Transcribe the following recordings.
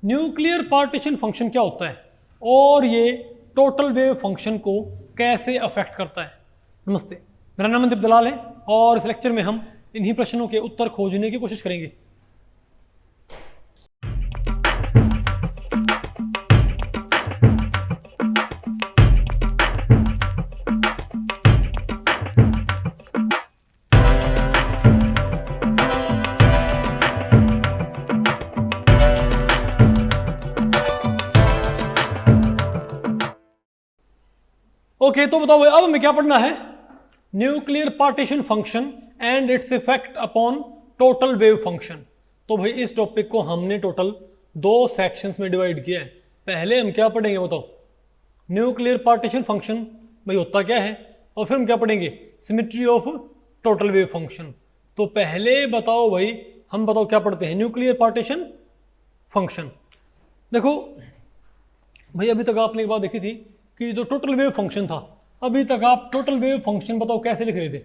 Nuclear partition function क्या होता है और ये टोटल वेव फंक्शन को कैसे अफेक्ट करता है। नमस्ते, मेरा नाम मनदीप दलाल है और इस लेक्चर में हम इन्हीं प्रश्नों के उत्तर खोजने की कोशिश करेंगे। ओके, तो बताओ भाई अब हमें क्या पढ़ना है। Nuclear partition function and its effect upon total wave function. तो भाई इस टॉपिक को हमने टोटल 2 सेक्शंस में डिवाइड किया है। पहले हम क्या पढ़ेंगे बताओ, न्यूक्लियर पार्टीशन फंक्शन भाई होता क्या है, और फिर हम क्या पढ़ेंगे, symmetry of total wave function. तो पहले बताओ भाई, हम बताओ क्या पढ़ते हैं, न्यूक्लियर पार्टीशन फंक्शन। देखो भाई अभी तक आपने एक बात देखी थी कि जो टोटल वेव फंक्शन था, अभी तक आप टोटल वेव फंक्शन बताओ कैसे लिख रहे थे।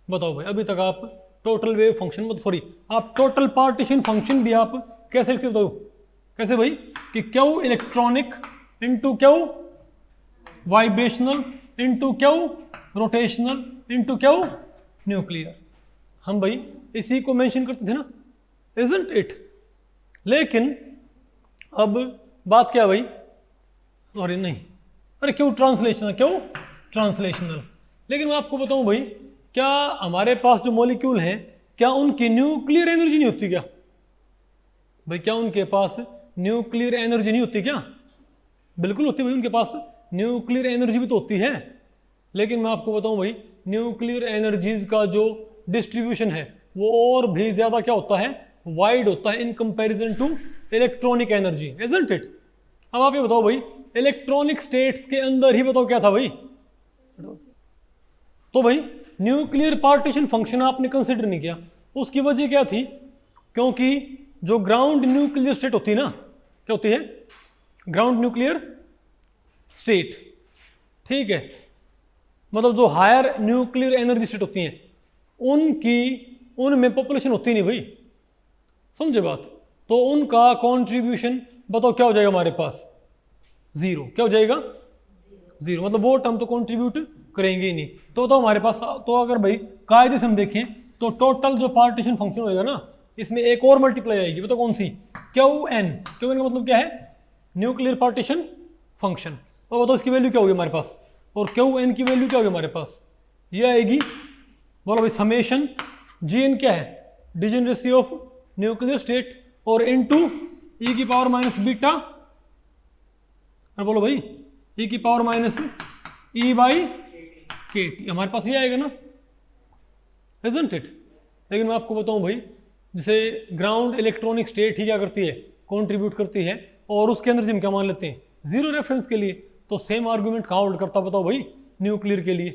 बताओ भाई अभी तक आप टोटल वेव फंक्शन सॉरी आप टोटल पार्टीशन फंक्शन भी आप कैसे लिखते हो, कैसे भाई कि Q electronic into Q vibrational into Q rotational into Q nuclear. हम भाई इसी को मेंशन करते थे ना, इजंट इट। लेकिन अब बात क्या भाई, सॉरी नहीं, अरे क्यों ट्रांसलेशनल, क्यों ट्रांसलेशनल। लेकिन मैं आपको बताऊं भाई, क्या हमारे पास जो मॉलिक्यूल हैं क्या उनकी न्यूक्लियर एनर्जी नहीं होती क्या भाई, क्या उनके पास न्यूक्लियर एनर्जी नहीं होती क्या? बिल्कुल होती भाई, उनके पास न्यूक्लियर एनर्जी भी तो होती है। लेकिन मैं आपको बताऊं भाई, न्यूक्लियर एनर्जीज का जो डिस्ट्रीब्यूशन है वो और भी ज्यादा क्या होता है, वाइड होता है in comparison to electronic energy, isn't it. अब आप ये बताओ भाई, इलेक्ट्रॉनिक स्टेट्स के अंदर ही बताओ क्या था भाई, तो भाई न्यूक्लियर पार्टीशन फंक्शन आपने कंसिडर नहीं किया। उसकी वजह क्या थी, क्योंकि जो ग्राउंड न्यूक्लियर स्टेट होती है ना, क्या होती है, ग्राउंड न्यूक्लियर स्टेट, ठीक है, मतलब जो हायर न्यूक्लियर एनर्जी स्टेट होती हैं उनमें पॉपुलेशन होती नहीं भाई, समझे बात। तो उनका कंट्रीब्यूशन बताओ क्या हो जाएगा हमारे पास, जीरो। क्या हो जाएगा, जीरो, मतलब वो टर्म तो कंट्रीब्यूट करेंगे ही नहीं। तो हमारे पास, तो अगर भाई कायदे से हम देखें तो टोटल जो पार्टीशन फंक्शन होएगा ना, इसमें एक और मल्टीप्लाई आएगी, बताओ कौन सी, क्यू एन। क्यू एन का मतलब क्या है, न्यूक्लियर पार्टीशन फंक्शन। और बताओ इसकी वैल्यू क्या होगी हमारे पास, और क्यू एन की वैल्यू क्या होगी हमारे पास, ये आएगी, बोलो भाई समेशन जी एन क्या है, डिजेनरेसी ऑफ न्यूक्लियर स्टेट, और इनटू ई की पावर माइनस बीटा, और बोलो भाई ई की पावर माइनस ई बाई के टी, हमारे पास ये आएगा ना, इजंट इट। लेकिन मैं आपको बताऊं भाई, जैसे ग्राउंड इलेक्ट्रॉनिक स्टेट ही क्या करती है, कंट्रीब्यूट करती है, और उसके अंदर हम क्या मान लेते हैं, जीरो रेफरेंस के लिए। तो सेम आर्गुमेंट कहाँ होल्ड करता बताओ भाई, न्यूक्लियर के लिए,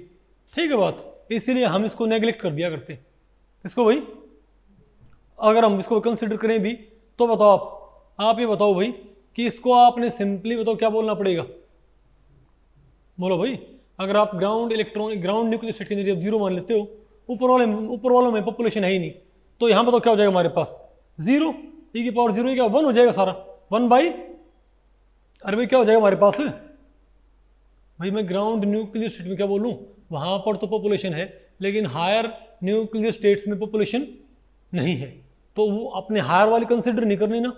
ठीक है बात। इसीलिए हम इसको नेग्लेक्ट कर दिया करते इसको भाई। अगर हम इसको कंसिडर करें भी तो बताओ आप ये बताओ भाई कि इसको आपने सिंपली बताओ क्या बोलना पड़ेगा, बोलो भाई। अगर आप ग्राउंड न्यूक्लियर स्टेट की एनर्जी जीरो मान लेते हो, ऊपर वालों में पॉपुलेशन है ही नहीं, तो यहाँ बताओ क्या हो जाएगा हमारे पास, जीरो, ई की पावर जीरो, क्या 1 हो जाएगा सारा, 1 बाई, अरे भाई क्या हो जाएगा हमारे पास भाई, मैं ग्राउंड न्यूक्लियर स्टेट में क्या बोलूँ, वहाँ पर तो पॉपुलेशन है, लेकिन हायर न्यूक्लियर स्टेट्स में पॉपुलेशन नहीं है। तो वो अपने हायर वाली कंसिडर नहीं करनी ना,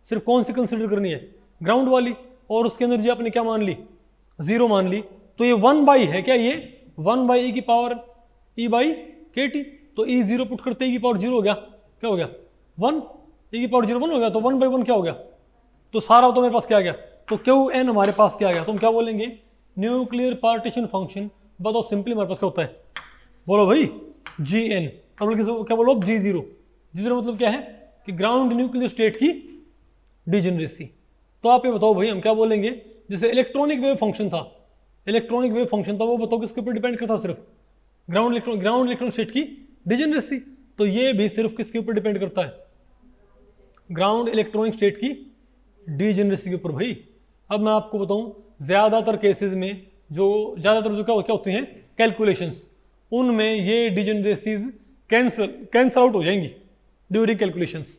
सिर्फ कौन सी कंसिडर करनी है, ग्राउंड वाली, और उसकी एनर्जी आपने क्या मान ली, जीरो मान ली। तो ये 1 बाई है क्या, ये 1 बाई ई की पावर ई बाई के टी, तो ई जीरो पुट करते ई की पावर जीरो हो गया, क्या हो गया 1, ई की पावर जीरो 1 हो गया, तो 1 बाई 1 क्या हो गया, तो सारा तो मेरे पास क्या आ गया, तो क्यू एन हमारे पास क्या आ गया। तो हम क्या बोलेंगे, न्यूक्लियर पार्टीशन फंक्शन बताओ सिंपली हमारे पास क्या होता है, बोलो भाई जी एन, क्या बोलो जी जीरो। जी जीरो मतलब क्या है कि ग्राउंड न्यूक्लियर स्टेट की डिजेनरेसी। तो आप ये बताओ भाई हम क्या बोलेंगे, जैसे इलेक्ट्रॉनिक वेव फंक्शन था, वो बताओ किसके ऊपर डिपेंड करता, सिर्फ ग्राउंड इलेक्ट्रॉनिक स्टेट की डिजेनरेसी। तो ये भी सिर्फ किसके ऊपर डिपेंड करता है, ग्राउंड इलेक्ट्रॉनिक स्टेट की डिजेनरेसी के ऊपर भाई। अब मैं आपको बताऊं, ज़्यादातर केसेस में जो क्या होती हैं कैलकुलेशंस, उनमें ये डिजेनरेसीज कैंसल आउट हो जाएंगी ड्यूरिंग कैलकुलेशंस,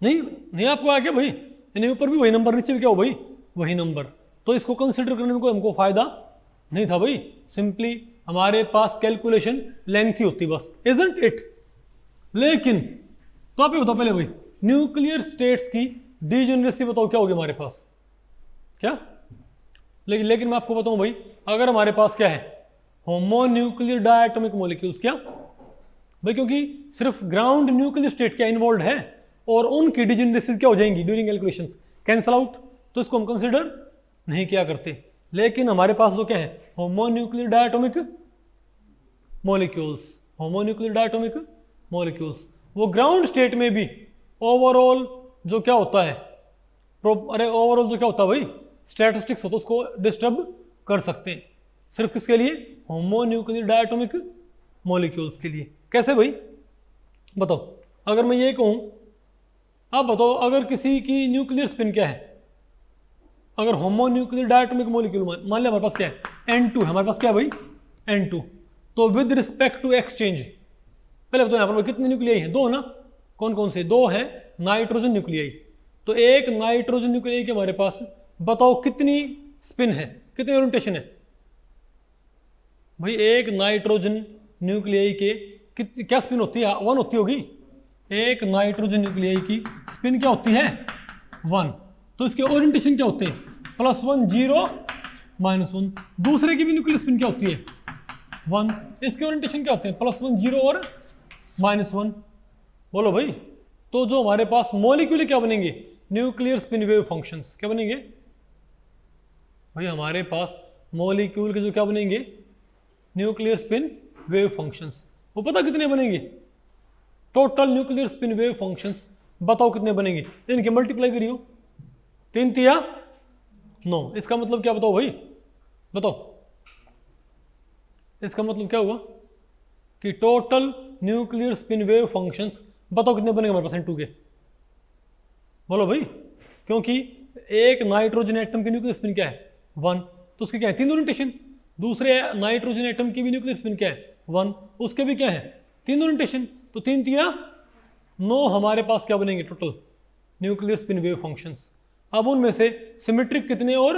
नहीं नहीं आपको आ गया भाई, यानी ऊपर भी वही नंबर नीचे भी क्या हो भाई वही नंबर, तो इसको कंसिडर करने में कोई हमको फायदा नहीं था भाई, सिंपली हमारे पास कैलकुलेशन लेंथ ही होती बस, इजंट इट। लेकिन तो आप ये बताओ पहले भाई, न्यूक्लियर स्टेट्स की डीजेनरेसी बताओ क्या होगी हमारे पास, क्या? लेकिन मैं आपको बताऊं भाई, अगर हमारे पास क्या है होमोन्यूक्लियर डायटोमिक मॉलिक्यूल्स, क्या भाई, क्योंकि सिर्फ ग्राउंड न्यूक्लियर स्टेट क्या इन्वॉल्व है और उनकी डिजेनरेसीज क्या हो जाएंगी ड्यूरिंग कैलकुलेशंस, कैंसल आउट, तो इसको हम कंसिडर नहीं किया करते। लेकिन हमारे पास तो क्या है homonuclear diatomic molecules, homonuclear diatomic molecules, वो ग्राउंड स्टेट में भी ओवरऑल जो क्या होता है, अरे ओवरऑल जो क्या होता है भाई स्टैटिस्टिक्स हो, तो उसको डिस्टर्ब कर सकते हैं, सिर्फ किसके लिए होमोन्यूक्लियर डायटोमिक मॉलिक्यूल्स के लिए। कैसे भाई बताओ, अगर मैं ये कहूं, आप बताओ अगर किसी की न्यूक्लियर स्पिन क्या है, अगर होमोन्यूक्लियर डायटोमिक मॉलिक्यूल मान लिया हमारे पास क्या है N2 है, हमारे पास क्या है भाई N2, तो विद रिस्पेक्ट टू एक्सचेंज, पहले बताओ यहाँ पर कितने न्यूक्लियाई हैं, दो ना, कौन कौन से दो है नाइट्रोजन न्यूक्लियाई, तो एक नाइट्रोजन न्यूक्लियाई के हमारे पास बताओ कितनी स्पिन है, कितनी ओरिएंटेशन है भाई, एक नाइट्रोजन न्यूक्लियाई के क्या स्पिन होती है, 1 होती होगी, एक नाइट्रोजन न्यूक्लियाई की स्पिन क्या होती है 1, तो इसके ओरिएंटेशन क्या होते हैं +1 0 -1, दूसरे की भी न्यूक्लियर स्पिन क्या होती है 1, इसके ओरिएंटेशन क्या होते हैं +1 0 और -1, बोलो भाई, तो जो हमारे पास मॉलिक्यूल क्या बनेंगे न्यूक्लियर स्पिन वेव फंक्शंस, क्या बनेंगे भाई हमारे पास मॉलिक्यूल के जो क्या बनेंगे न्यूक्लियर स्पिन वेव फंक्शंस, वो पता कितने बनेंगे, total nuclear spin wave functions बताओ कितने बनेंगे, इनके मल्टीप्लाई करियो 3 3 9, इसका मतलब क्या बताओ भाई, बताओ इसका मतलब क्या हुआ कि total nuclear spin wave functions बताओ कितने बनेंगे हमारे पास N2 के, बोलो भाई, क्योंकि एक नाइट्रोजन एटम की न्यूक्लियर स्पिन क्या है 1, तो उसके क्या है 3 ओरिएंटेशन, दूसरे नाइट्रोजन एटम की भी न्यूक्लियर स्पिन क्या है 1, उसके भी क्या है 3 ओरिएंटेशन, तो 3 3 9 हमारे पास क्या बनेंगे total nuclear spin wave functions. अब उनमें से सिमेट्रिक कितने और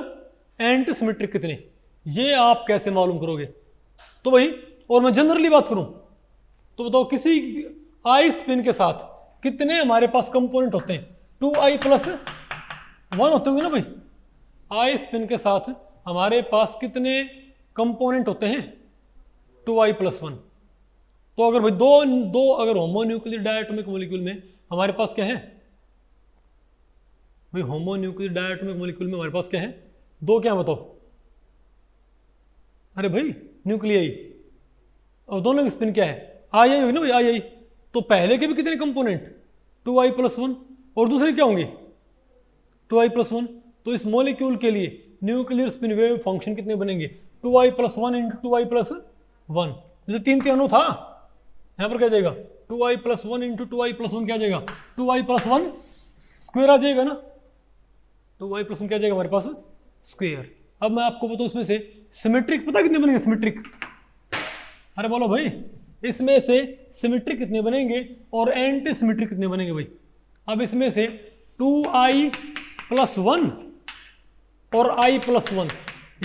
एंटी सिमेट्रिक कितने, ये आप कैसे मालूम करोगे, तो भाई और मैं जनरली बात करूं तो बताओ किसी आई स्पिन के साथ कितने हमारे पास कंपोनेंट होते हैं 2i + 1 होते होंगे ना भाई, आई स्पिन के साथ हमारे पास कितने कंपोनेंट होते हैं 2i + 1, तो अगर भाई दो अगर होमोन्यूक्लियर डायटोमिक मॉलिक्यूल में हमारे पास क्या है भाई, होमोन्यूक्लियर डायटोमिक मॉलिक्यूल में हमारे पास क्या है दो, क्या बताओ, अरे भाई न्यूक्लियाई, और दोनों की स्पिन क्या है आई होगी ना भाई आई, तो पहले के भी कितने कंपोनेंट 2i + 1 और दूसरे क्या होंगे 2i + 1, तो इस मॉलिक्यूल के लिए न्यूक्लियर स्पिन वेव फंक्शन कितने बनेंगे 2i + 1 × 2i + 1, जैसे 3 3 था, यहाँ पर क्या जाएगा 2i + 1 × 2i + 1 क्या जाएगा 2i + 1 स्क्वायर आ जाएगा ना, 2i + 1 क्या जाएगा हमारे पास स्क्वायर। अब मैं आपको बताऊं इसमें से सिमेट्रिक पता कितने बनेंगे सिमेट्रिक, अरे बोलो भाई, इसमें से सिमेट्रिक कितने बनेंगे और एंटी सिमेट्रिक कितने बनेंगे भाई, अब इसमें से 2i + 1 और i + 1,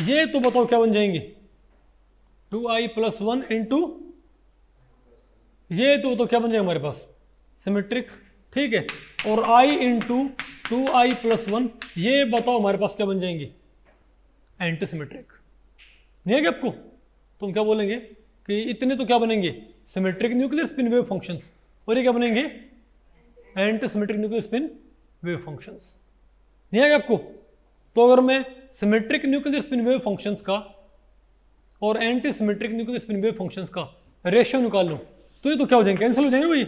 ये तो बताओ क्या बन जाएंगे 2i + 1 × ये तो क्या बन जाएगा हमारे पास सिमेट्रिक, ठीक है, और i × 2i + 1 ये बताओ हमारे पास क्या बन जाएंगे एंटी सिमेट्रिक, नहीं है क्या आपको, तुम क्या बोलेंगे कि इतने तो क्या बनेंगे symmetric nuclear spin wave functions, और ये क्या बनेंगे anti symmetric nuclear spin wave functions, नहीं है क्या आपको, तो अगर मैं symmetric nuclear spin wave functions का और anti symmetric nuclear spin wave functions का रेशियो निकाल लूं, तो ये तो क्या हो जाएंगे कैंसिल हो जाएंगे भाई,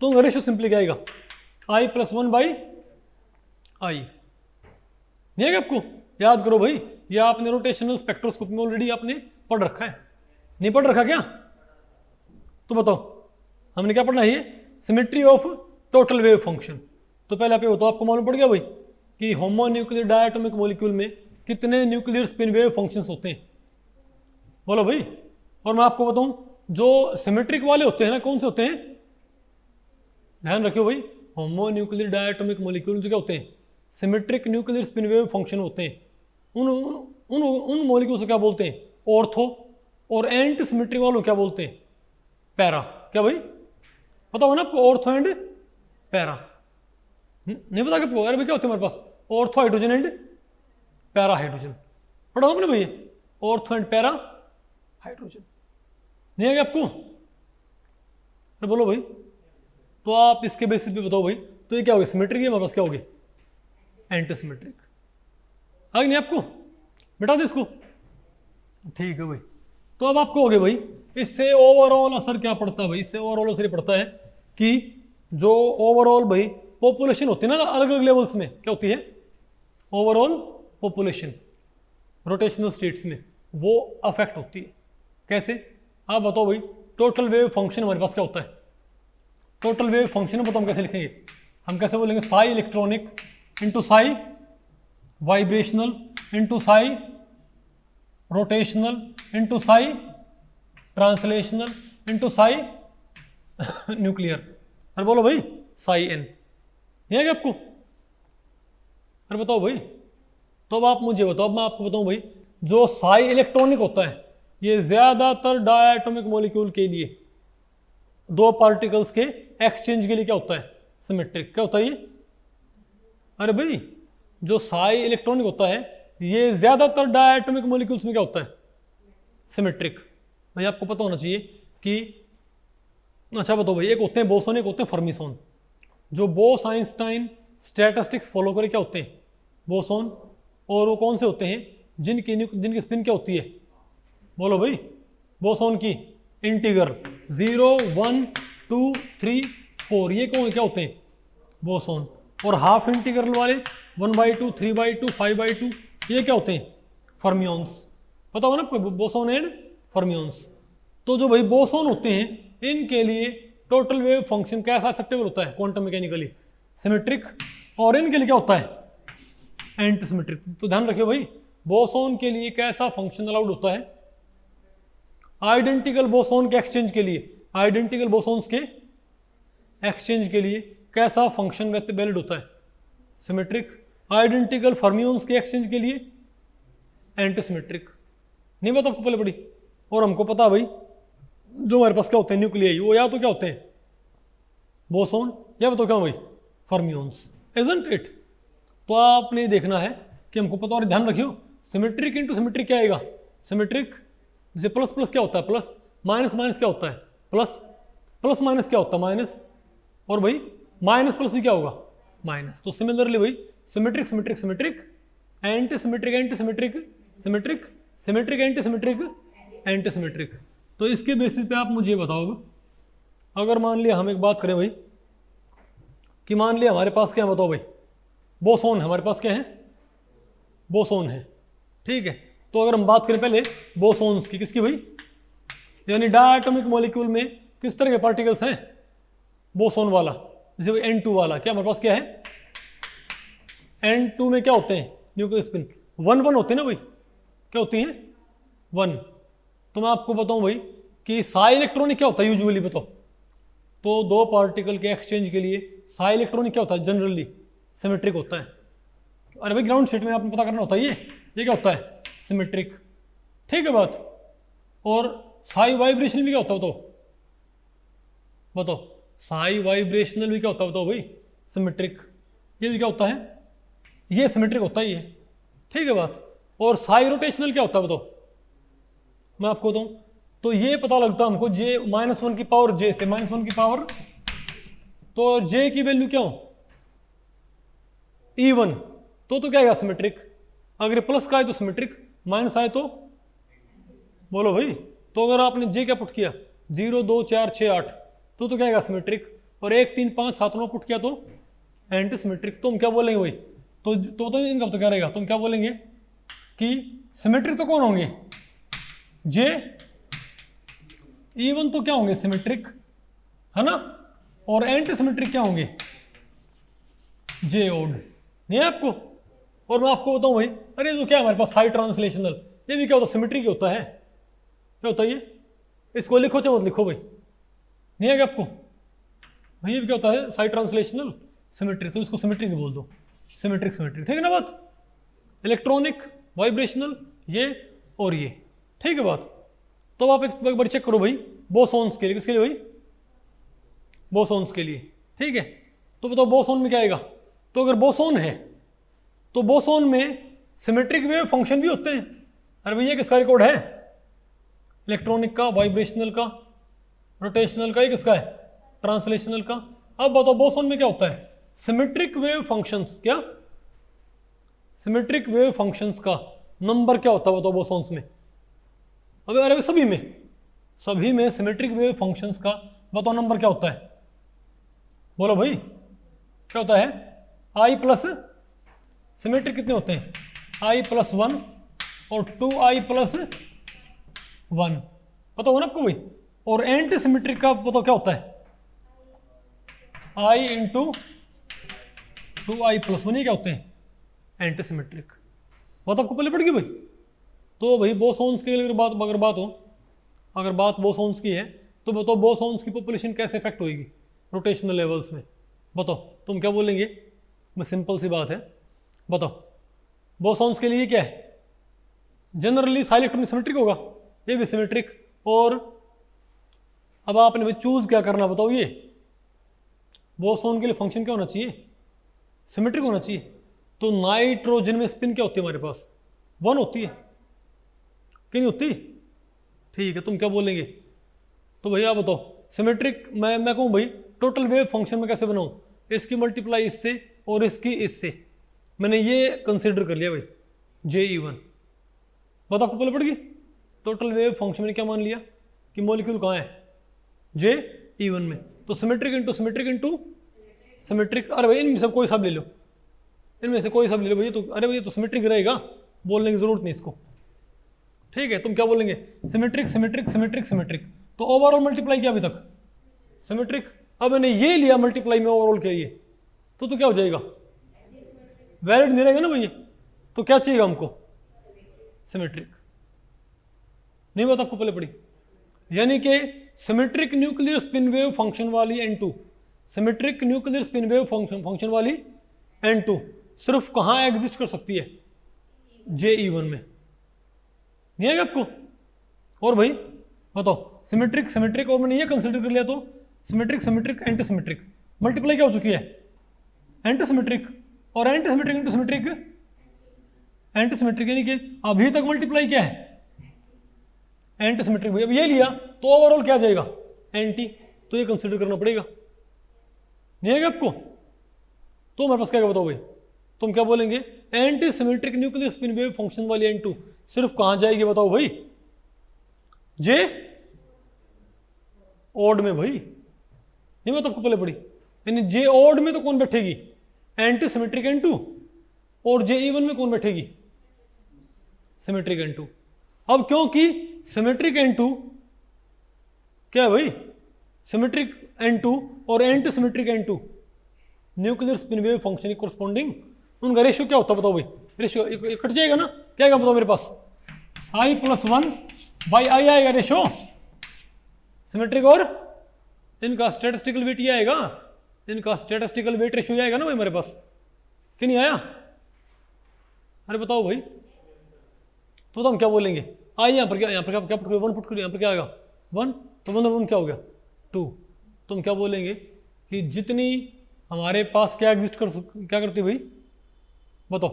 तो रेशियो सिंपली क्या आएगा i + 1/i, नहीं है क्या आपको, याद करो भाई, ये आपने रोटेशनल स्पेक्ट्रोस्कोपी में ऑलरेडी आपने पढ़ रखा है, नहीं पढ़ रखा क्या, तो बताओ हमने क्या पढ़ना है ये symmetry of total wave function, तो पहले आप ये बताओ आपको मालूम पड़ गया भाई कि होमोन्यूक्लियर डायटोमिक मॉलिक्यूल में कितने न्यूक्लियर स्पिन वेव फंक्शंस होते हैं, बोलो भाई, और मैं आपको बताऊं जो सिमेट्रिक वाले होते हैं ना कौन से होते हैं, ध्यान रखियो भाई, होमोन्यूक्लियर डायटोमिक मॉलिक्यूल जो क्या होते हैं, symmetric nuclear spin wave function होते हैं, उन उन उन मॉलिक्यूल से क्या बोलते हैं, ऑर्थो, और एंटी सिमेट्रिक वालों क्या बोलते हैं, पैरा। क्या भाई पता हो ना आपको, ऑर्थो एंड पैरा। नहीं पता आपको? अरे भाई क्या होते हैं हमारे पास, ortho hydrogen and para hydrogen, पढ़ा आपने भैया, ऑर्थो एंड पैरा हाइड्रोजन। नहीं आ गया आपको? अरे बोलो भाई। तो आप इसके बेसिस पे बताओ भाई, तो ये क्या होगी, सिमेट्रिक है, हमारे पास क्या होगी, एंटी सिमेट्रिक। आ गई नहीं आपको? बेटा दो इसको, ठीक है भाई। तो अब आपको हो गया भाई, इससे ओवरऑल असर क्या पड़ता है भाई, इससे ओवरऑल असर पड़ता है कि जो ओवरऑल भाई पॉपुलेशन होती है ना अलग अलग लेवल्स में, क्या होती है, ओवरऑल पॉपुलेशन रोटेशनल स्टेट्स में वो अफेक्ट होती है। कैसे आप बताओ भाई। टोटल वेव फंक्शन हमारे पास क्या होता है, टोटल वेव फंक्शन बताओ हम कैसे लिखेंगे, हम कैसे बोलेंगे, Sai electronic into Sai vibrational into Sai rotational into Sai translational into Sai nuclear. अरे बोलो भाई, साई एन। ये है क्या आपको? अरे बताओ भाई। तो अब आप मुझे बताओ, अब मैं आपको बताऊं भाई, जो साई इलेक्ट्रॉनिक होता है ये ज्यादातर डायटोमिक मॉलिक्यूल के लिए, दो पार्टिकल्स के एक्सचेंज के लिए क्या होता है, सिमेट्रिक। क्या होता है ये? अरे भाई जो साई इलेक्ट्रॉनिक होता है ये ज्यादातर डायटोमिक मॉलिक्यूल्स में क्या होता है, सिमेट्रिक। भाई आपको पता होना चाहिए कि, अच्छा बताओ भाई, एक होते हैं बोसोन, एक होते हैं फर्मिसोन। जो बोस आइंस्टाइन स्टैटिस्टिक्स फॉलो करे क्या होते हैं, बोसोन। और वो कौन से होते हैं, जिनकी स्पिन क्या होती है, बोलो भाई, बोसोन की इंटीग्रल 0 1 2 3 4, ये कौन क्या होते हैं, बोसोन। और हाफ इंटीग्रल वाले 1/2 3/2 5/2, ये क्या होते हैं, फर्मियंस। पता हो ना आपको, बोसोन एंड फर्मियंस। तो जो भाई बोसोन होते हैं इनके लिए टोटल वेव फंक्शन कैसा एक्सेप्टेबल होता है, क्वांटम मैकेनिकली सिमेट्रिक। और इनके लिए क्या होता है, एंटी सिमेट्रिक। तो ध्यान रखियो भाई, बोसोन के लिए कैसा फंक्शन अलाउड होता है, आइडेंटिकल बोसोन के एक्सचेंज के लिए, आइडेंटिकल बोसोन्स के एक्सचेंज के लिए कैसा फंक्शन वैलिड होता है, सिमेट्रिक। आइडेंटिकल फर्मियंस के एक्सचेंज के लिए एंटी सिमेट्रिक। नहीं पता आपको पहले पड़ी? और हमको पता भाई जो हमारे पास क्या होते हैं न्यूक्लियाई, वो या तो क्या होते हैं बोसोन, या बताओ क्या भाई, फर्मियंस, इजंट इट। तो आपने देखना है कि हमको पता, और ध्यान रखियो सिमेट्रिक इंटू सिमेट्रिक क्या आएगा, सिमेट्रिक। जैसे प्लस प्लस क्या होता है प्लस, माइनस माइनस क्या होता है प्लस, प्लस माइनस क्या होता है माइनस, और भाई माइनस प्लस भी क्या होगा, माइनस। तो सिमिलरली भाई symmetric symmetric symmetric, anti symmetric anti symmetric symmetric, symmetric anti symmetric anti symmetric. तो इसके बेसिस पे आप मुझे बताओ, अगर मान लिया हम एक बात करें भाई, कि मान लिया हमारे पास क्या है, बताओ भाई, बोसोन है हमारे पास, क्या है, बोसोन है, ठीक है। तो अगर हम बात करें पहले बोसोन्स की, किसकी भाई, यानी डायटोमिक मॉलिक्यूल में किस तरह के पार्टिकल्स हैं, बोसोन वाला। जैसे N2 वाला, क्या हमारे पास क्या है, N2 में क्या होते हैं, न्यूक्लियर स्पिन 1 1 होते हैं ना भाई, क्या होती हैं 1। तो मैं आपको बताऊं भाई कि साई इलेक्ट्रॉनिक क्या होता है यूजुअली, बताओ। तो दो पार्टिकल के एक्सचेंज के लिए साई इलेक्ट्रॉनिक क्या होता है, जनरली सिमेट्रिक होता है। अरे भाई ग्राउंड स्टेट में आपने पता करना होता है, ये क्या होता है, सिमेट्रिक, ठीक है बात। और साई वाइब्रेशनल भी क्या होता है, बताओ, साई वाइब्रेशनल भी क्या होता है, बताओ भाई, सिमेट्रिक। ये भी क्या होता है, ये सिमेट्रिक होता है ये, ठीक है बात। और साई रोटेशनल क्या होता है, बताओ, मैं आपको बताऊं। तो ये पता लगता है हमको जे -1 की पावर जे से -1 की पावर, तो जे की वैल्यू क्या हो, E1, तो क्या आएगा, सिमेट्रिक। अगर प्लस का है तो सिमेट्रिक, माइनस आए तो, बोलो भाई। तो अगर आपने जे क्या पुट किया 0 2 4 6 8, तो क्या आएगा, सिमेट्रिक। और 1 3 5 7 9 पुट किया तो एंटी सिमेट्रिक। तो हम क्या बोलेंगे भाई, तो इनका तो क्या रहेगा, तुम क्या बोलेंगे कि सिमेट्रिक तो कौन होंगे, जे E1 तो क्या होंगे, सिमेट्रिक है ना। और एंटी सिमेट्रिक क्या होंगे, जे ओड। नहीं है आपको? और मैं आपको बताऊं भाई, अरे तो क्या हमारे पास साई ट्रांसलेशनल, ये भी क्या होता है, सिमेट्रिक ही होता है। क्या होता है ये, इसको लिखो चाहे मत लिखो भाई, नहीं है क्या आपको भाई, ये भी क्या होता है, साई ट्रांसलेशनल। सिमेट्रिक, तो इसको सिमेट्रिक बोल दो, सिमेट्रिक सिमेट्रिक, ठीक है ना बात। इलेक्ट्रॉनिक, वाइब्रेशनल, ये और ये, ठीक है बात। तो आप एक बार चेक करो भाई बोसॉन्स के लिए, किसके लिए भाई, बोसॉन्स के लिए, ठीक है। तो बताओ बोसॉन में क्या आएगा, तो अगर बोसॉन है तो बोसॉन में सिमेट्रिक वेव फंक्शन भी होते हैं। अरे भैया किसका रिकॉर्ड है, इलेक्ट्रॉनिक का, वाइब्रेशनल का, रोटेशनल का, ये किसका है, ट्रांसलेशनल का। अब बताओ बोसॉन में क्या होता है, सिमेट्रिक वेव फंक्शंस, क्या सिमेट्रिक वेव फंक्शंस का नंबर क्या होता है बताओ बोसॉन्स में। अरे सभी में सिमेट्रिक वेव फंक्शंस का बताओ नंबर क्या होता है, बोलो भाई क्या होता है, आई प्लस, सिमेट्रिक कितने होते हैं, आई प्लस 1 और 2i प्लस 1, पता हो ना आपको भाई। और एंटी सिमेट्रिक का बताओ क्या होता है, i इंटू 2i प्लस 1, ये क्या होते हैं, एंटी सिमेट्रिक। बात आपको पहले पड़ गई भाई। तो भाई बोसॉन्स की अगर बात बोसॉन्स की है तो बताओ बोसॉन्स की पॉपुलेशन कैसे इफेक्ट होगी रोटेशनल लेवल्स में, बताओ तुम क्या बोलेंगे। बस सिंपल सी बात है, बताओ बोसॉन्स के लिए क्या है, जनरली इलेक्ट्रॉनिक सिमेट्रिक होगा, ये भी सिमेट्रिक। और अब आपने भाई चूज क्या करना बताओ, ये बोसॉन के लिए फंक्शन क्या होना चाहिए, सिमेट्रिक होना चाहिए। तो नाइट्रोजन में स्पिन क्या होती है हमारे पास, 1 होती है कि नहीं होती, ठीक है। तुम क्या बोलेंगे, तो भैया आप बताओ सिमेट्रिक, मैं कहूँ भाई टोटल वेव फंक्शन में कैसे बनाऊँ, इसकी मल्टीप्लाई इससे और इसकी इससे, मैंने ये कंसिडर कर लिया भाई JE1। बात आपको पहले पड़ गई। टोटल वेव फंक्शन में क्या मान लिया कि मॉलिक्यूल कहाँ है, JE1 में। तो symmetric into symmetric into symmetric, अरे भाई इनमें से कोई सब ले लो, इनमें से कोई सब ले लो भैया। तो अरे भैया तो सिमेट्रिक रहेगा, बोलने की जरूरत नहीं इसको, ठीक है। तुम क्या बोलेंगे, सिमेट्रिक सिमेट्रिक सिमेट्रिक सिमेट्रिक। तो ओवरऑल मल्टीप्लाई किया अभी तक सिमेट्रिक। अब मैंने ये लिया मल्टीप्लाई में ओवरऑल किया ये, तो क्या हो जाएगा, वैलिड नहीं रहेगा ना भैया। तो क्या चाहिए हमको, सिमेट्रिक। नहीं बात आपको पहले पड़ी, यानी कि symmetric nuclear spin wave function वाली N2, symmetric nuclear spin wave function वाली N2 सिर्फ कहां एग्जिस्ट कर सकती है, JE1 में। नहीं है आपको। और भाई बताओ सिमेट्रिक सिमेट्रिक, और मैंने ये कंसिडर कर लिया तो symmetric symmetric anti symmetric, multiply क्या हो चुकी है, एंटी सिमेट्रिक। और anti symmetric into symmetric anti symmetric, यानी कि अभी तक मल्टीप्लाई क्या है, एंटी सिमेट्रिक। भाई अब ये लिया तो ओवरऑल क्या आ जाएगा, एंटी। तो ये कंसिडर करना पड़ेगा, नहीं है आपको। तो मेरे पास क्या बताओ भाई, तुम क्या बोलेंगे, anti symmetric nuclear spin wave function वाली N2 सिर्फ कहां जाएगी बताओ भाई, जे ओड में भाई। नहीं बात आपको पहले पड़ी, यानी जे ओड में तो कौन बैठेगी, एंटी सिमेट्रिक N2। और JE1 में कौन बैठेगी, सिमेट्रिक N2। अब क्योंकि सिमेट्रिक N2 क्या है भाई, सिमेट्रिक N2 और anti symmetric N2 nuclear spin wave function corresponding, उनका रेशियो क्या होता है बताओ भाई, रेशियो कट जाएगा ना, क्या आएगा बताओ मेरे पास, i प्लस 1 बाई आई आएगा रेशियो सिमेट्रिक। और इनका स्टैटिस्टिकल वेट ये आएगा, इनका स्टैटिस्टिकल वेट रेशियो आएगा ना भाई मेरे पास, कि नहीं आया। अरे बताओ भाई, तो हम क्या बोलेंगे, आई यहाँ पर क्या पुट करो, 1 पुट करो, यहाँ पर क्या आएगा 1, तो 1 और 1 क्या हो गया 2। तुम क्या बोलेंगे कि जितनी हमारे पास क्या एग्जिस्ट क्या करती है भाई बताओ,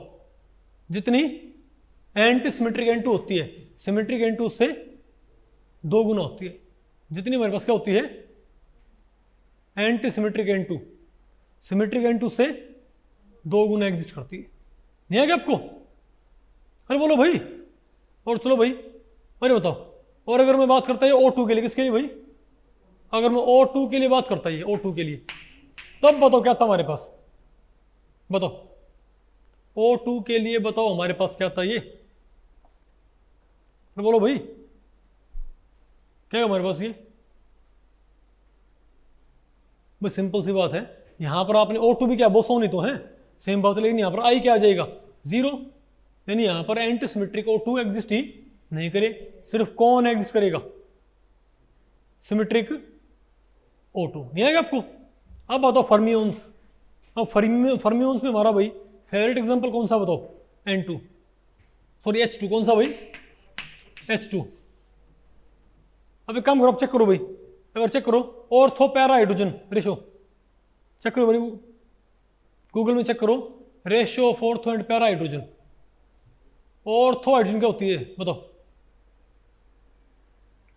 जितनी एंटी सिमेट्रिक N2 होती है, सिमेट्रिक N2 से 2 गुना होती है। जितनी हमारे पास क्या होती है, anti symmetric N2 symmetric N2 से 2 गुना एग्जिस्ट करती है। नहीं है क्या आपको, अरे बोलो भाई। और चलो भाई, अरे बताओ, और अगर मैं बात करता है O2 के लिए, किसके लिए भाई, अगर मैं O2 के लिए बात करता है, O2 के लिए, तब बताओ क्या था हमारे पास, बताओ O2 के लिए बताओ हमारे पास क्या था, ये तो बोलो भाई क्या है हमारे पास, ये बस सिंपल सी बात है। यहां पर आपने O2 भी क्या बोसॉन ही तो है, सेम बात है, लेकिन यहां पर I क्या आ जाएगा 0, यानी यहां पर एंटी सिमेट्रिक O2 एग्जिस्ट ही नहीं करे, सिर्फ कौन एग्जिस्ट करेगा, सिमेट्रिक O2। नहीं आएगा आपको। अब बताओ फर्मियंस, अब फर्मियोन्स में हमारा भाई फेवरेट एग्जांपल कौन सा बताओ? N2 सॉरी H2, कौन सा भाई? H2। अब एक काम करो, अब चेक करो भाई, एक बार चेक करो ortho para hydrogen ratio, check करो भाई, गूगल में चेक करो ratio of ortho and para hydrogen. Ortho hydrogen क्या होती है बताओ?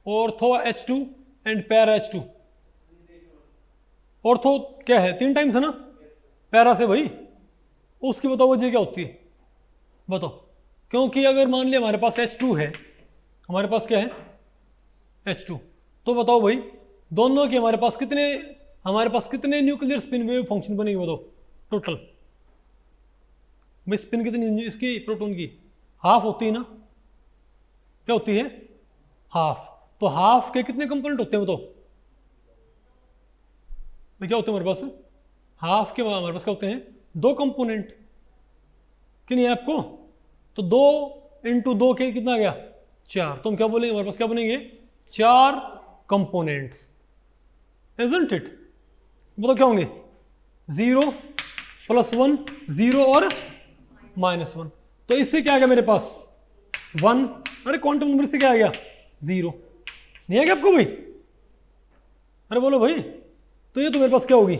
Ortho H2 and para H2। Ortho क्या है? 3 टाइम्स है ना पैरा से भाई, उसकी बताओ वजह क्या होती है बताओ? क्योंकि अगर मान लिया हमारे पास H2 है, हमारे पास क्या है? H2, तो बताओ भाई दोनों के हमारे पास कितने न्यूक्लियर स्पिन वेव फंक्शन बनेगी बताओ टोटल? स्पिन कितनी इसकी प्रोटॉन की? हाफ होती है ना, क्या होती है? हाफ। तो हाफ के कितने कंपोनेंट होते हैं बताओ भाई? क्या होते हैं हमारे पास? हाफ के हमारे पास क्या होते हैं? 2 कंपोनेंट। कि नहीं है आपको? तो 2 इंटू 2 के कितना आ गया? 4। तो हम क्या बोलेंगे? हमारे पास क्या बनेंगे? 4 कंपोनेंट्स, इजंट इट? बताओ क्या होंगे? 0 + 1, 0 और -1। तो इससे क्या आ गया मेरे पास? 1। अरे क्वांटम नंबर से क्या आ गया? 0। नहीं है क्या आपको भाई? अरे बोलो भाई, तो ये तो मेरे पास क्या होगी?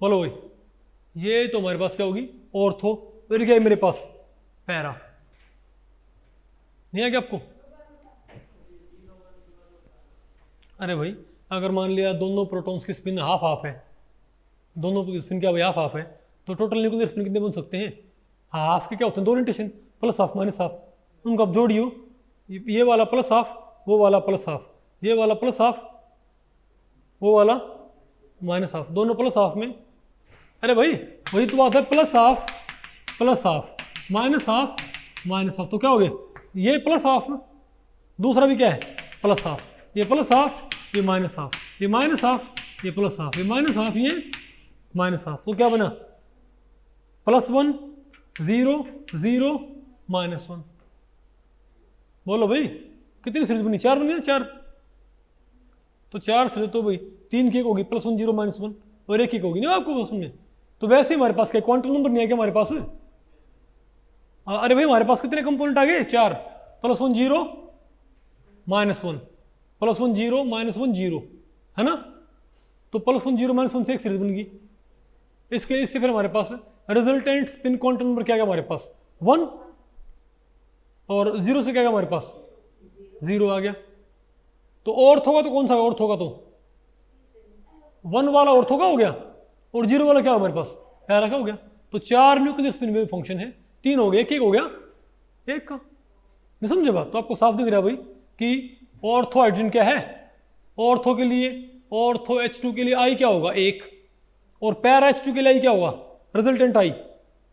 बोलो भाई, ये तो हमारे पास क्या होगी? ऑर्थो। फिर क्या है मेरे पास? पैरा। नहीं है क्या आपको? अरे भाई अगर मान लिया दोनों प्रोटॉन्स की स्पिन हाफ हाफ है, दोनों की स्पिन क्या भाई? हाफ हाफ है, तो टोटल न्यूक्लियर स्पिन कितने बन सकते हैं? हाफ के क्या होते हैं? 2 rotation, plus half minus half. उनको आप जोड़ियो, ये वाला प्लस हाफ, वो वाला प्लस हाफ, ये वाला प्लस हाफ, वो वाला माइनस हाफ, दोनों प्लस हाफ में। अरे भाई वही तो बात है, plus half minus half minus half, तो क्या हो गया? ये प्लस हाफ, दूसरा भी क्या है? Plus half. ये प्लस हाफ, ये माइनस हाफ, ये माइनस हाफ, ये प्लस हाफ, ये माइनस हाफ, ये माइनस हाफ। तो क्या बना? +1 0 0 -1। बोलो भाई कितनी सीरीज बनी? 4 बनी ना? 4। तो 4 सीरीज तो भाई 3 की एक होगी, +1 0 -1, और एक होगी नहीं आपको बस में। तो वैसे ही हमारे पास क्या क्वांटम नंबर नहीं है क्या हमारे पास? अरे भाई हमारे पास कितने कंपोनेंट आ गए? 4। +1 0 -1, +1 0 -1 0, है ना? तो +1 0 -1 से एक सीरीज बन गई। इससे फिर हमारे पास रिजल्टेंट स्पिन क्वांटम नंबर क्या गया हमारे पास? 1। और 0 से क्या गया हमारे पास? 0 आ गया। तो ऑर्थ होगा तो कौन सा ऑर्थ होगा? तो 1 वाला ऑर्थ होगा हो गया, और 0 वाला क्या हमारे पास? पैरा का हो गया। तो 4 न्यूक्लियर स्पिन वेव फंक्शन है, 3 हो गए, एक हो गया, एक का। नहीं समझे बात? तो आपको साफ दिख रहा है भाई कि ऑर्थो हाइड्रोजन क्या है? ऑर्थो के लिए, ऑर्थो H2 के लिए I क्या होगा? 1। और पैरा H2 के लिए I क्या होगा? Resultant I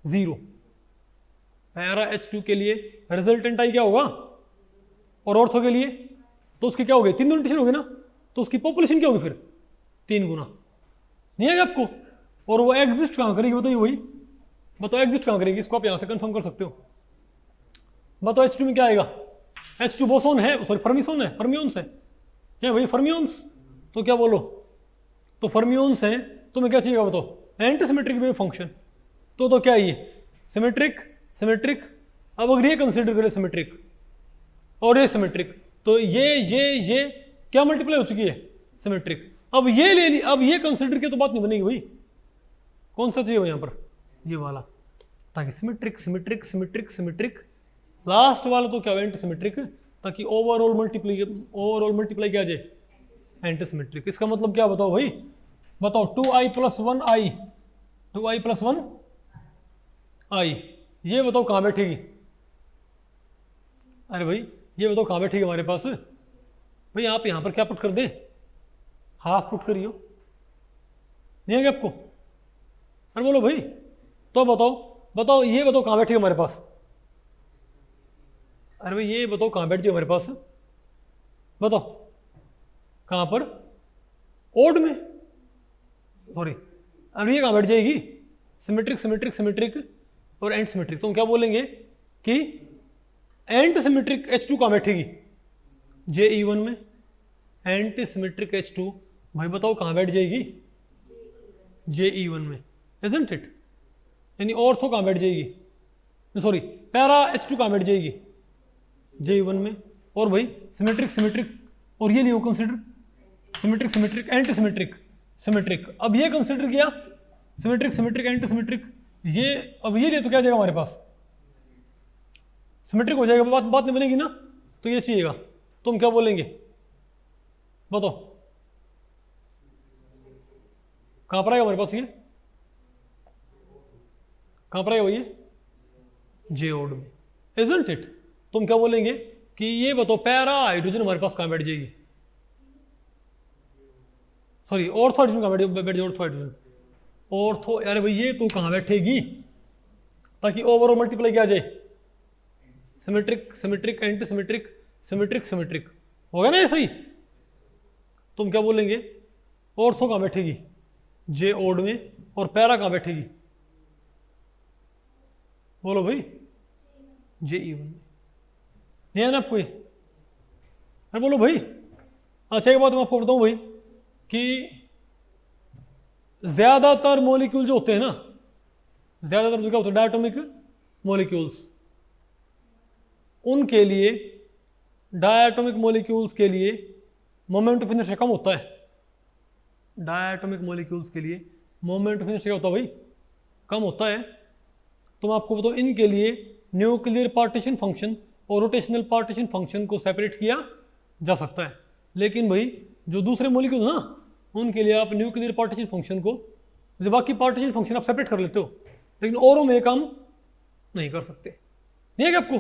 0। पैरा H2 के लिए रिजल्टेंट I क्या होगा? और ऑर्थो के लिए तो उसके क्या हो गए? 3 रोटेशन हो गए ना, तो उसकी पॉपुलेशन क्या होगी फिर? 3 गुना। नहीं है आपको? और वो एग्जिस्ट कहां करेगी बताइए भाई? बताओ एग्जिस्ट कहां करेगी? इसको आप यहां से कंफर्म कर सकते हो। बताओ H2 में क्या आएगा? H2 बोसोन है, सॉरी फर्मिसोन है, फर्मियोन्स है क्या भाई? फर्मियोन्स। तो क्या बोलो? तो फर्मियोन्स हैं, तुम्हें क्या चाहिए बताओ? Anti symmetric wave function. तो क्या है ये? Symmetric, symmetric. अब अगर ये कंसिडर करें सिमेट्रिक और ये सिमेट्रिक, तो ये क्या मल्टीप्लाई हो चुकी है? सिमेट्रिक। अब ये ले ली, अब ये कंसिडर के तो बात नहीं बनेगी भाई। कौन सा चाहिए भाई यहाँ पर? ये वाला, ताकि symmetric symmetric symmetric symmetric, last वाला तो क्या है? एंटी सिमेट्रिक, ताकि ओवरऑल मल्टीप्लाई क्या आ जाए? Anti symmetric. इसका मतलब क्या बताओ भाई? बताओ 2i + 1i, 2i + 1i, ये बताओ कहाँ बैठेगी? अरे भाई ये बताओ कहाँ बैठेगी हमारे पास? भाई आप यहाँ पर क्या पुट कर दे? हाफ पुट करियो। नहीं है क्या आपको? अरे बोलो भाई, तो बताओ ये बताओ कहाँ बैठेगी हमारे पास? अरे भाई ये बताओ कहाँ बैठ जाए हमारे पास? बताओ कहाँ पर? ओड में, सॉरी। अब ये कहाँ बैठ जाएगी? सिमेट्रिक सिमेट्रिक सिमेट्रिक और एंटी सिमेट्रिक। तो हम क्या बोलेंगे कि एंटी सिमेट्रिक H2 कहाँ बैठेगी? JE1 में। एंटी सिमेट्रिक H2 भाई बताओ कहाँ बैठ जाएगी? JE1 में, isn't it? यानी ऑर्थो कहाँ बैठ जाएगी, सॉरी पैरा H2 कहाँ बैठ जाएगी, JE1 में। और भाई सिमेट्रिक सिमेट्रिक, और ये लियो consider symmetric symmetric anti symmetric symmetric. अब ये कंसिडर किया सिमेट्रिक सिमेट्रिक एंटी सिमेट्रिक, ये अब ये लिए तो क्या जाएगा हमारे पास, सिमेट्रिक हो जाएगा, बात नहीं बनेगी ना, तो ये चाहिएगा। तुम क्या बोलेंगे बताओ, कहाँ पर आएगा हमारे पास, ये कहाँ पर आएगा ये जे ओड में, इजंट इट। तुम क्या बोलेंगे कि ये बताओ पैरा हाइड्रोजन हमारे पास कहाँ बैठ जाएगी, सॉरी ऑर्थो हाइड्रोजन कहाँ बैठ जाएगी, ऑर्थो हाइड्रोजन, ऑर्थो, अरे भाई ये तो कहाँ बैठेगी ताकि ओवरऑल मल्टीप्लाई किया जाए, symmetric symmetric anti symmetric symmetric symmetric, होगा ना ये सही। तुम क्या बोलेंगे, ऑर्थो कहाँ बैठेगी जे ओड में, और पैरा कहाँ बैठेगी, बोलो भाई JE1 में, नहीं है ना आपको ये, अरे बोलो भाई। अच्छा एक बात मैं आपको बताऊं भाई कि ज्यादातर मॉलिक्यूल जो होते हैं ना, ज्यादातर जो क्या होते हैं डायटोमिक मॉलिक्यूल्स, उनके लिए डायटोमिक मॉलिक्यूल्स के लिए मोमेंट ऑफ इनर्शिया कम होता है, डायटोमिक मॉलिक्यूल्स के लिए मोमेंट ऑफ इनर्शिया होता है भाई कम होता है। तो मैं आपको बताऊं इनके लिए न्यूक्लियर पार्टीशन फंक्शन और रोटेशनल पार्टीशन फंक्शन को सेपरेट किया जा सकता है, लेकिन भाई जो दूसरे मॉलिक्यूल ना उनके लिए आप न्यूक्लियर पार्टीशन फंक्शन को, जो बाकी पार्टीशन फंक्शन आप सेपरेट कर लेते हो, लेकिन औरों में काम नहीं कर सकते। नहीं है क्या आपको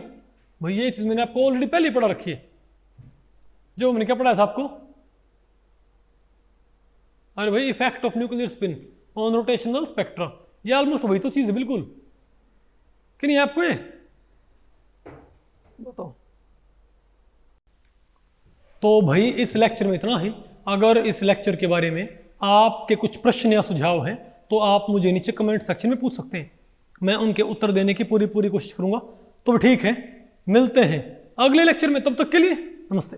भाई, ये चीज़ मैंने आपको ऑलरेडी पहले पढ़ा रखी है, जो मैंने क्या पढ़ाया था आपको, अरे भाई effect of nuclear spin on rotational spectra, ये ऑलमोस्ट वही तो चीज़ है बिल्कुल, कि नहीं आपको ये बताओ। तो भाई इस लेक्चर में इतना ही। अगर इस लेक्चर के बारे में आपके कुछ प्रश्न या सुझाव हैं तो आप मुझे नीचे कमेंट सेक्शन में पूछ सकते हैं, मैं उनके उत्तर देने की पूरी कोशिश करूंगा। तो ठीक है, मिलते हैं अगले लेक्चर में, तब तक के लिए नमस्ते।